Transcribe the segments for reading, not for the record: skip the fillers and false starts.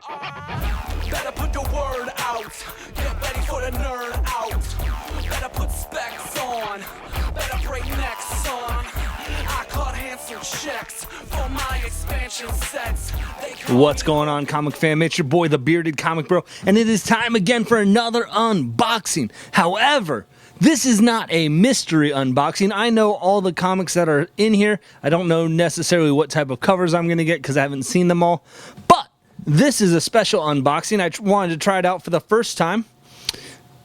Better put the word out. Get ready for the nerd out. Better put specs on. Better break necks on. I cut handsome checks for my expansion sets. What's going on, comic fam? It's your boy, the Bearded Comic Bro, and it is time again for another unboxing. However, this is not a mystery unboxing. I know all the comics that are in here. I don't know necessarily what type of covers I'm going to get because I haven't seen them all. But this is a special unboxing. I wanted to try it out for the first time.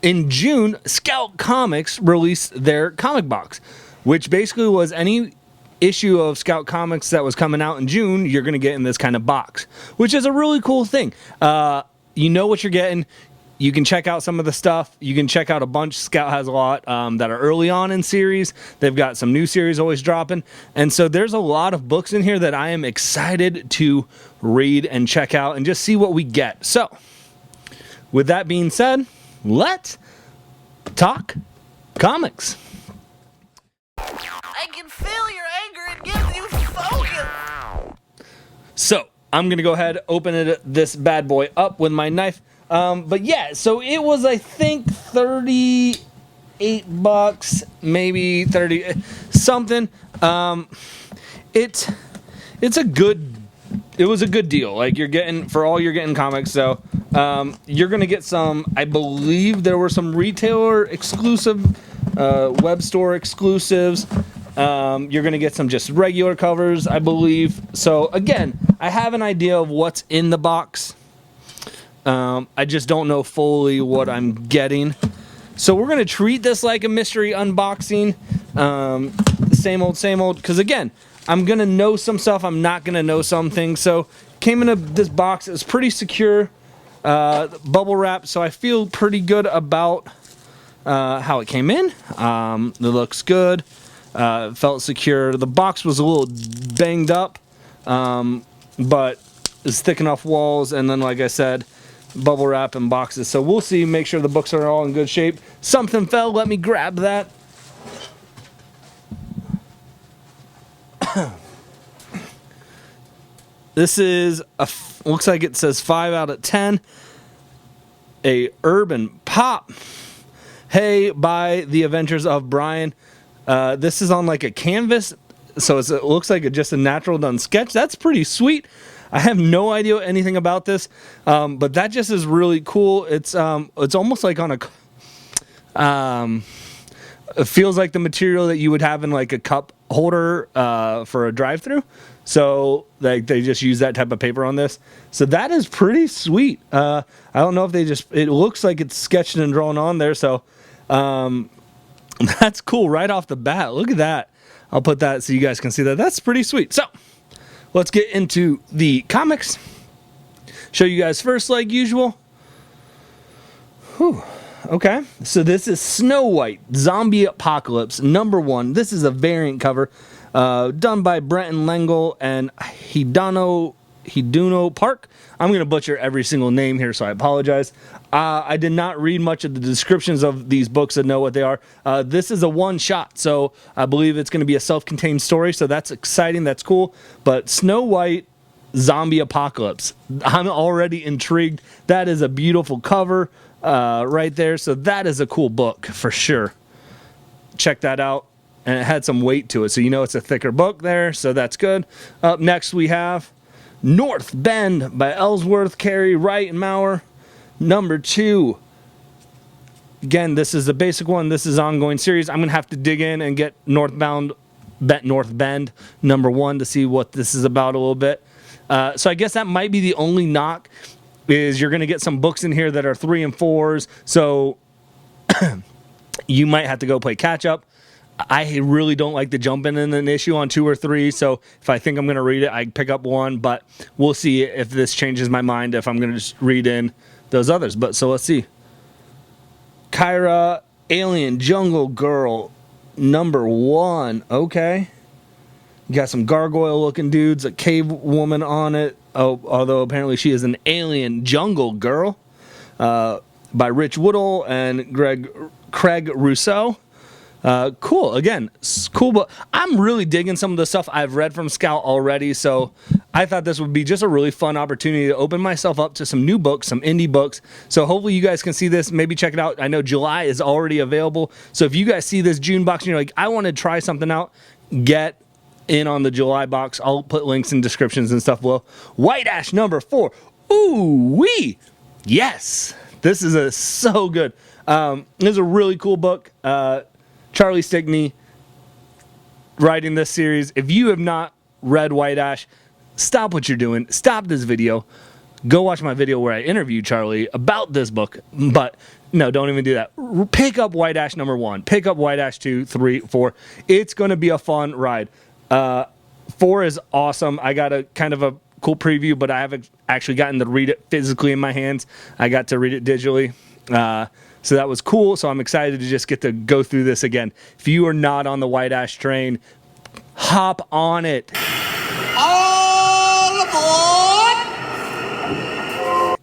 In June, Scout Comics released their comic box, which basically was any issue of Scout Comics that was coming out in June, you're going to get in this kind of box, which is a really cool thing. You know what you're getting. You can check out some of the stuff. You can check out a bunch. Scout has a lot that are early on in series. They've got some new series always dropping. And so there's a lot of books in here that I am excited to read and check out and just see what we get. So, with that being said, let's talk comics. I can feel your anger. It gives you focus. So, I'm going to go ahead, open this bad boy up with my knife. But yeah, so it was, I think, $38, maybe 30 something. It was a good deal. Like, you're getting comics. So you're gonna get some. I believe there were some retailer exclusive, web store exclusives. You're gonna get some just regular covers, I believe. So again, I have an idea of what's in the box. I just don't know fully what I'm getting. So we're going to treat this like a mystery unboxing. Same old. Because again, I'm going to know some stuff. I'm not going to know some things. So came in this box. It was pretty secure. Bubble wrap. So I feel pretty good about how it came in. It looks good. Felt secure. The box was a little banged up. But it's thick enough walls. And then, like I said, bubble wrap and boxes. So we'll see. Make sure the books are all in good shape. Something fell. Let me grab that. This is looks like it says 5 out of 10. A Urban Pop. Hey, by the Adventures of Brian. This is on like a canvas, so it looks like just a natural done sketch. That's pretty sweet. I have no idea anything about this, but that just is really cool. It's almost like on a. It feels like the material that you would have in like a cup holder for a drive-through. So like they just use that type of paper on this. So that is pretty sweet. I don't know if it looks like it's sketched and drawn on there. So that's cool right off the bat. Look at that. I'll put that so you guys can see that. That's pretty sweet. So let's get into the comics. Show you guys first like usual. Whew. Okay, so this is Snow White Zombie Apocalypse #1. This is a variant cover done by Brenton Lengel and Hiduno Park. I'm going to butcher every single name here, so I apologize. I did not read much of the descriptions of these books to know what they are. This is a one-shot, so I believe it's going to be a self-contained story, so that's exciting, that's cool. But Snow White Zombie Apocalypse, I'm already intrigued. That is a beautiful cover right there, so that is a cool book for sure. Check that out. And it had some weight to it, so you know it's a thicker book there, so that's good. Up next we have North Bend by Ellsworth, Carey, Wright, and Maurer. #2. Again, this is the basic one. This is ongoing series. I'm going to have to dig in and get North Bend #1 to see what this is about a little bit. So I guess that might be the only knock, is you're going to get some books in here that are 3 and 4s, so you might have to go play catch up. I really don't like to jump in an issue on 2 or 3, so if I think I'm going to read it, I pick up 1, but we'll see if this changes my mind, if I'm going to just read in those others. But so let's see. Kyra, Alien Jungle Girl, #1. Okay. You got some gargoyle-looking dudes, a cave woman on it, although apparently she is an alien jungle girl, by Rich Woodall and Craig Rousseau. Cool. Again, cool book. I'm really digging some of the stuff I've read from Scout already, so I thought this would be just a really fun opportunity to open myself up to some new books, some indie books. So hopefully you guys can see this, maybe check it out. I know July is already available, so if you guys see this June box and you're like, I want to try something out, get in on the July box. I'll put links in descriptions and stuff below. White Ash number 4. Ooh wee! Yes, this is so good. This is a really cool book. Charlie Stickney writing this series. If you have not read White Ash, stop what you're doing. Stop this video. Go watch my video where I interviewed Charlie about this book. But no, don't even do that. Pick up White Ash number 1. Pick up White Ash 2, 3, 4. It's going to be a fun ride. 4 is awesome. I got a kind of a cool preview, but I haven't actually gotten to read it physically in my hands. I got to read it digitally. So that was cool. So I'm excited to just get to go through this again. If you are not on the White Ash train, hop on it. All aboard!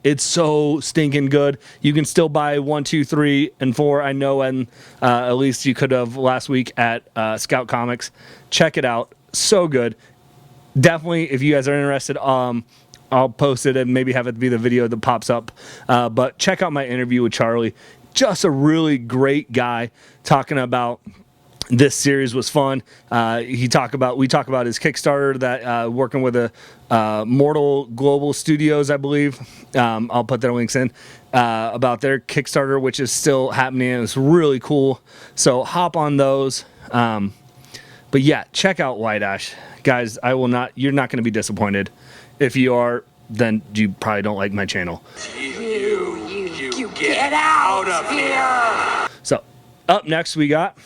It's so stinking good. You can still buy 1, 2, 3, and 4. I know, and at least you could have last week at Scout Comics. Check it out. So good. Definitely, if you guys are interested, I'll post it and maybe have it be the video that pops up. But check out my interview with Charlie. Just a really great guy talking about this series was fun. We talk about his Kickstarter that working with a Mortal Global Studios, I believe. I'll put their links in about their Kickstarter, which is still happening. It's really cool. So hop on those. But yeah, check out White Ash, guys. You're not going to be disappointed. If you are, then you probably don't like my channel. You get out of here! So, up next we got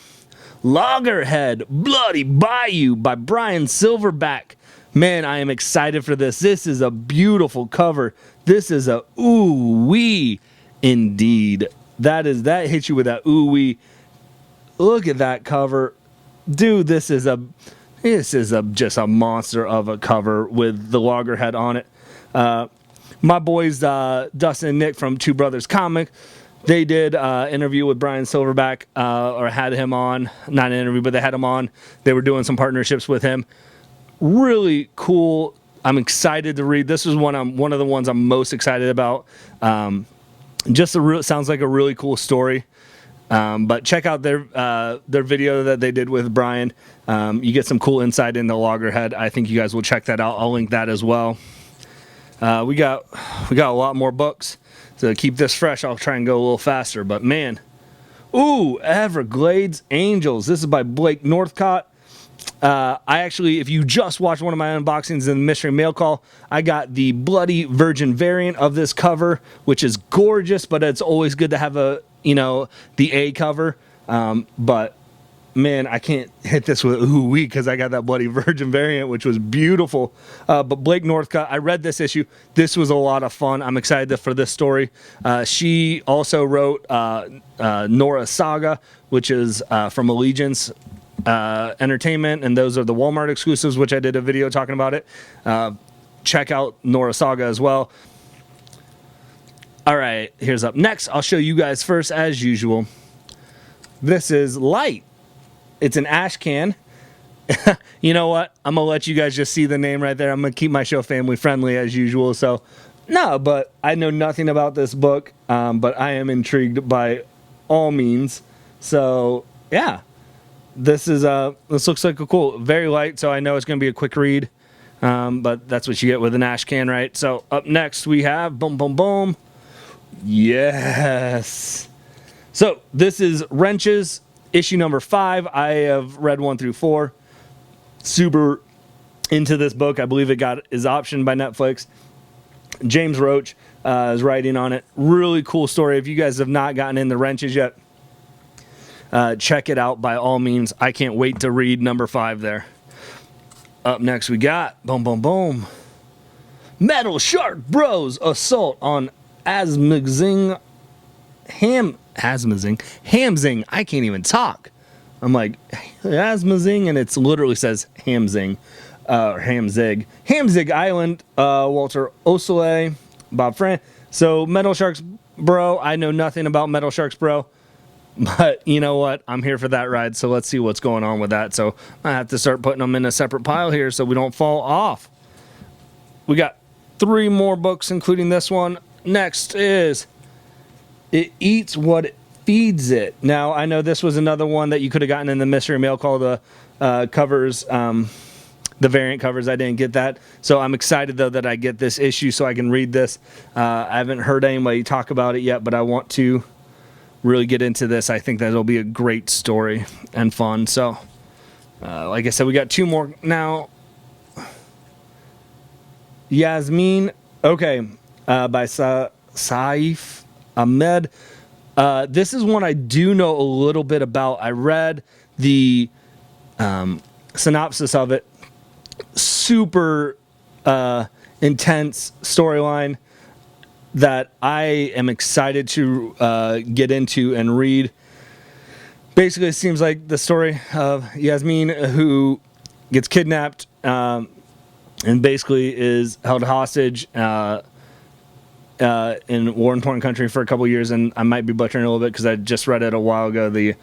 Loggerhead Bloody Bayou by Brian Silverback. Man, I am excited for this. This is a beautiful cover. This is a ooh-wee indeed. That hits you with that ooh-wee. Look at that cover. Dude, this is just a monster of a cover with the Loggerhead on it. My boys, Dustin and Nick from Two Brothers Comic, they did an interview with Brian Silverback, or had him on. Not an interview, but they had him on. They were doing some partnerships with him. Really cool. I'm excited to read. This was one of the ones I'm most excited about. Sounds like a really cool story. But check out their video that they did with Brian. You get some cool insight into Loggerhead. I think you guys will check that out. I'll link that as well. We got a lot more books. To keep this fresh, I'll try and go a little faster. But man, ooh, Everglades Angels. This is by Blake Northcott. If you just watched one of my unboxings in the Mystery Mail Call, I got the Bloody Virgin variant of this cover, which is gorgeous, but it's always good to have the A cover. But man, I can't hit this with ooh-wee because I got that Bloody Virgin variant, which was beautiful. But Blake Northcott, I read this issue. This was a lot of fun. I'm excited for this story. She also wrote Nora Saga, which is from Allegiance Entertainment, and those are the Walmart exclusives, which I did a video talking about it. Check out Nora Saga as well. All right, here's up next. I'll show you guys first, as usual. This is Light. It's an ash can. You know what? I'm going to let you guys just see the name right there. I'm going to keep my show family friendly as usual. So, no, but I know nothing about this book, but I am intrigued by all means. So, yeah. This looks like a cool, very light, so I know it's going to be a quick read. But that's what you get with an ash can, right? So, up next we have, boom, boom, boom. Yes. So, this is Wrenches, issue number 5. I have read 1 through 4. Super into this book. I believe it is optioned by Netflix. James Roach is writing on it. Really cool story. If you guys have not gotten in the Wrenches yet, check it out by all means. I can't wait to read number 5 there. Up next we got, boom, boom, boom, Metal Shark Bros Assault on Hamzing. I can't even talk. I'm like, Asmazing, and it literally says Hamzing, or Hamzig. Hamzig Island, Walter Osele, Bob Fran. So Metal Sharks Bro, I know nothing about Metal Sharks Bro. But you know what? I'm here for that ride, so let's see what's going on with that. So I have to start putting them in a separate pile here so we don't fall off. We got 3 more books, including this one. Next is It Eats What It Feeds It. Now, I know this was another one that you could have gotten in the mystery mail called the covers, the variant covers. I didn't get that. So I'm excited, though, that I get this issue so I can read this. I haven't heard anybody talk about it yet, but I want to really get into this. I think that it'll be a great story and fun. So, like I said, we got 2 more now. Yasmin, okay, by Saif Ahmed. This is one I do know a little bit about. I read the synopsis of it. Super intense storyline that I am excited to get into and read. Basically, it seems like the story of Yasmin, who gets kidnapped and basically is held hostage in war-torn country for a couple years. And I might be butchering it a little bit because I just read it a while ago, the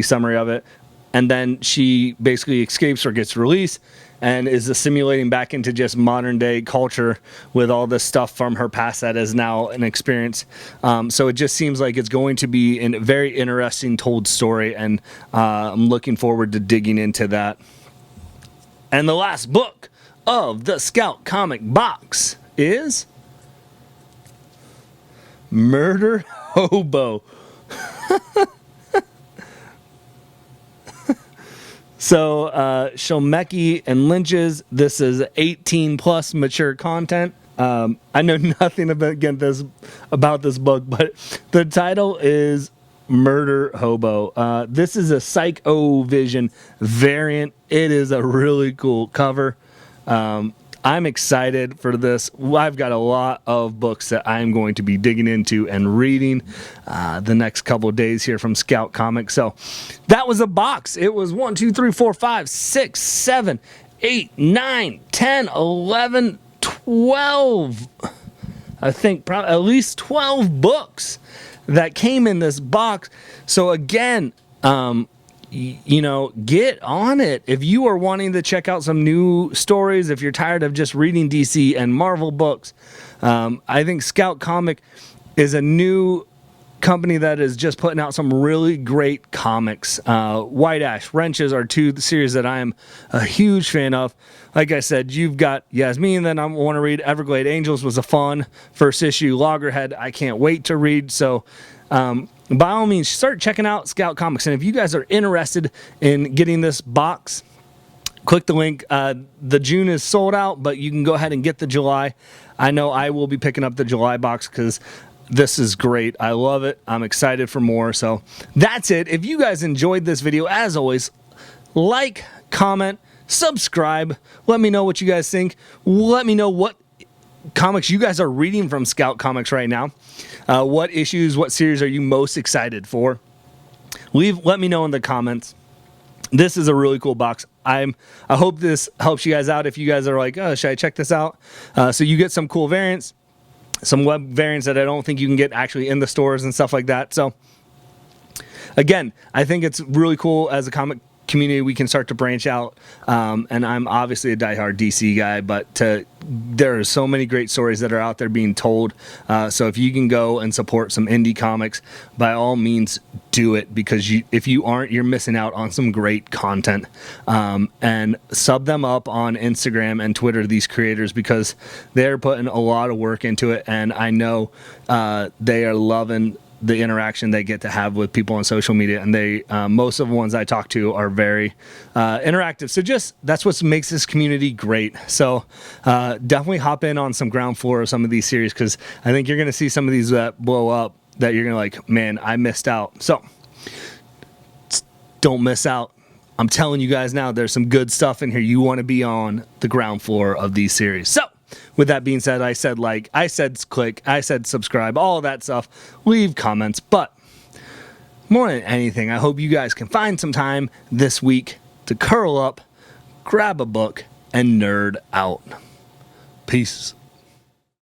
summary of it. And then she basically escapes or gets released and is assimilating back into just modern day culture with all this stuff from her past that is now an experience. So it just seems like it's going to be a very interesting told story, and I'm looking forward to digging into that. And the last book of the Scout comic box is Murder Hobo. So, Shomeki and Lynch's, this is 18 plus mature content. I know nothing about this book, but the title is Murder Hobo. This is a Psycho Vision variant. It is a really cool cover. I'm excited for this. I've got a lot of books that I'm going to be digging into and reading the next couple of days here from Scout Comics. So that was a box. It was 1, 2, 3, 4, 5, 6, 7, 8, 9, 10, 11, 12. I think probably at least 12 books that came in this box. So again, get on it. If you are wanting to check out some new stories, if you're tired of just reading DC and Marvel books, I think Scout Comic is a new company that is just putting out some really great comics. White Ash, Wrenches are 2 series that I am a huge fan of. Like I said, you've got Yasmin that I want to read. Everglade Angels was a fun first issue. Loggerhead, I can't wait to read. So, by all means, start checking out Scout Comics. And if you guys are interested in getting this box, click the link. The June is sold out, but you can go ahead and get the July. I know I will be picking up the July box because this is great. I love it. I'm excited for more. So that's it. If you guys enjoyed this video, as always, like, comment, subscribe. Let me know what you guys think. Let me know what comics you guys are reading from Scout Comics right now. What issues, what series are you most excited for? Let me know in the comments. This is a really cool box. I hope this helps you guys out if you guys are like, oh, should I check this out? So you get some cool variants, some web variants that I don't think you can get actually in the stores and stuff like that. So again, I think it's really cool as a comic community we can start to branch out, and I'm obviously a diehard DC guy, but there are so many great stories that are out there being told, so if you can go and support some indie comics, by all means do it, because if you aren't, you're missing out on some great content. And sub them up on Instagram and Twitter, these creators, because they're putting a lot of work into it, and I know they are loving the interaction they get to have with people on social media, and they most of the ones I talk to are very interactive. So that's what makes this community great. So definitely hop in on some ground floor of some of these series, because I think you're going to see some of these that blow up that you're going to like, man, I missed out. So don't miss out. I'm telling you guys now, there's some good stuff in here. You want to be on the ground floor of these series. So with that being said, I said like, I said click, I said subscribe, all of that stuff. Leave comments. But more than anything, I hope you guys can find some time this week to curl up, grab a book, and nerd out. Peace.